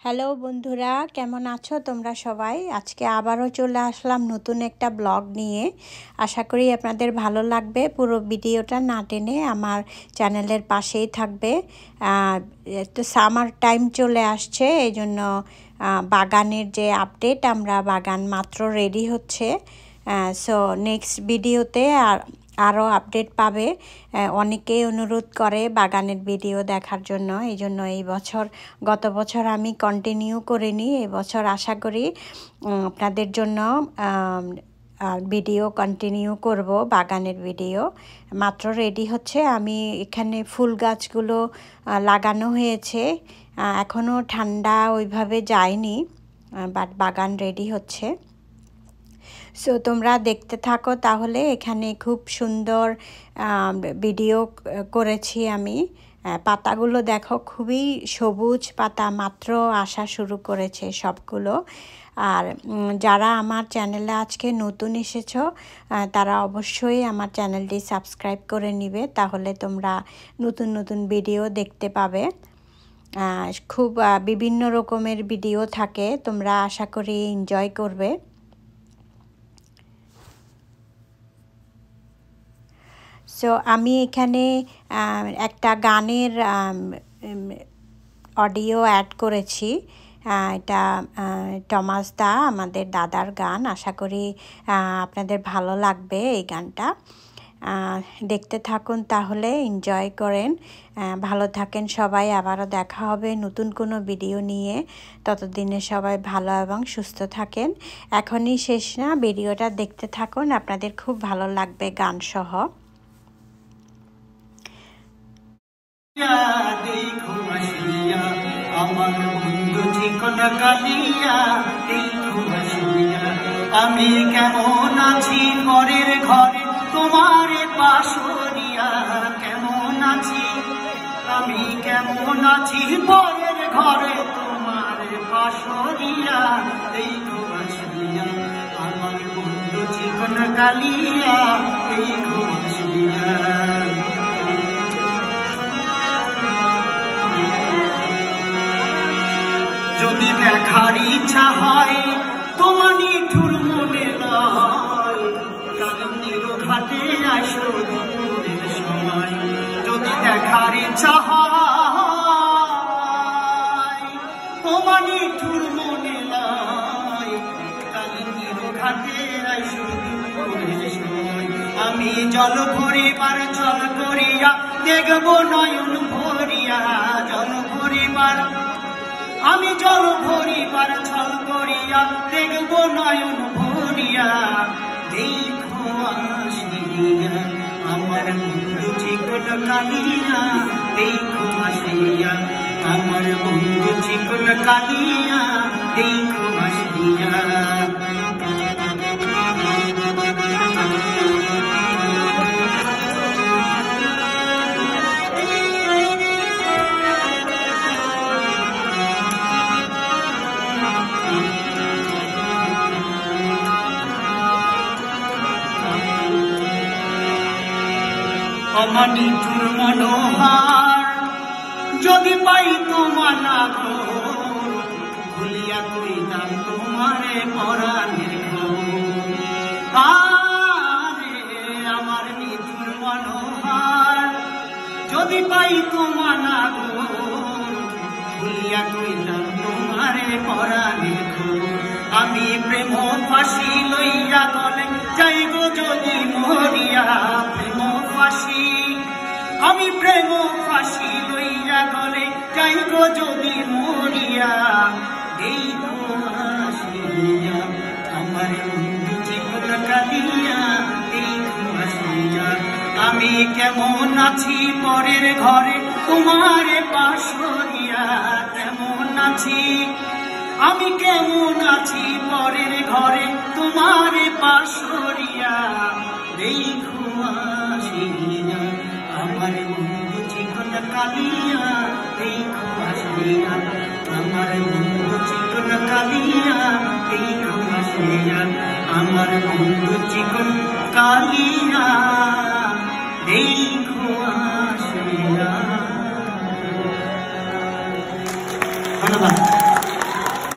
Hello বন্ধুরা, কেমন আছো তোমরা সবাই? আজকে আবারও চলে আসলাম নতুন একটা ব্লগ নিয়ে। আশা করি আপনাদের ভালো লাগবে। পুরো ভিডিওটা না টেনে আমার চ্যানেলের পাশেই থাকবে। তো সামার টাইম চলে আসছে, এই জন্য বাগানের যে আপডেট, আমরা বাগান মাত্র রেডি হচ্ছে। সো নেক্সট ভিডিওতে আরও আপডেট পাবে। অনেকেই অনুরোধ করে বাগানের ভিডিও দেখার জন্য, এই জন্য গত বছর আমি কন্টিনিউ করিনি। এই বছর আশা করি আপনাদের জন্য ভিডিও কন্টিনিউ করব। বাগানের ভিডিও মাত্র রেডি হচ্ছে। আমি এখানে ফুল গাছগুলো লাগানো হয়েছে, এখনও ঠান্ডা ওইভাবে যায়নি, বাট বাগান রেডি হচ্ছে। সো তোমরা দেখতে থাকো তাহলে। এখানে খুব সুন্দর ভিডিও করেছি আমি। পাতাগুলো দেখো, খুবই সবুজ পাতা, মাত্র আসা শুরু করেছে সবগুলো। আর যারা আমার চ্যানেলে আজকে নতুন এসেছো, তারা অবশ্যই আমার চ্যানেলটি সাবস্ক্রাইব করে নিবে, তাহলে তোমরা নতুন নতুন ভিডিও দেখতে পাবে। খুব বিভিন্ন রকমের ভিডিও থাকে, তোমরা আশা করি এনজয় করবে। সো আমি এখানে একটা গানের অডিও অ্যাড করেছি। এটা টমাস দা, আমাদের দাদার গান। আশা করি আপনাদের ভালো লাগবে এই গানটা। দেখতে থাকুন তাহলে, এনজয় করেন। ভালো থাকেন সবাই। আবারও দেখা হবে নতুন কোনো ভিডিও নিয়ে। ততদিনে সবাই ভালো এবং সুস্থ থাকেন। এখনই শেষ না, ভিডিওটা দেখতে থাকুন, আপনাদের খুব ভালো লাগবে গান সহ। দেখো আসিয়া আমার বন্ধু ঠিকানা কালিয়া, দেখো আসিয়া আমি কেমন আছি পরের ঘরে তোমার পাশরিয়া। কেমন আছি আমি, কেমন আছি পরের ঘরে তোমার পাশরিয়া। দেখো আসিয়া আমার বন্ধু ঠিকানা কালিয়া, দেখো আসিয়া। যদি দেখার ইচ্ছা হয় তোমার নিঠুর মনে নয়, কালিন্দির ঘাটে আসো দুপুরের সময়। যদি দেখার ইচ্ছা হয় তোমার নিঠুর মনে নয়, কালিন্দির ঘাটে আসো দুপুরের সময়। আমি জল ভরিবার জল করিয়া দেখব নয়ন ভরিয়া, জল ভরিবার আমি জল ভরিবার ছল করিয়া দেখব নয়ন ভরিয়া। দেখো আসিয়া আমার বন্ধু চিকন কালিয়া, দেখো আসিয়া আমার বন্ধু চিকন কালিয়া, দেখো আসিয়া। আমার নিঠুর মনোহার যদি পাই তোমার নাগো, ভুলিয়া কইতাম তোমারে পরাণের খবর। আরে আমার নিঠুর মনোহার যদি পাই তোমার নাগো, ভুলিয়া কইতাম তোমারে পরাণের খবর। আমি প্রেম ফাঁসি লইয়া গলে যাইব যদি মরিয়া, প্রেম ফাঁসি আমি প্রেম ফাঁসি লইয়া গলে যাইব যদি মরিয়া। দেখো আসিয়া আমার বন্ধু জীবন কালিয়া, দেখো আসিয়া আমি কেমন আছি পরের ঘরে তোমার পাশরিয়া। কেমন আছি আমি, কেমন আছি পরের ঘরে তোমার পাশরিয়া। দেখো আসিয়া আমার বন্ধু চিকন কালিয়া, দেখো আসিয়া আমার বন্ধু চিকন কালিয়া, দেখো আসিয়া আমার বন্ধু চিকন কালিয়া।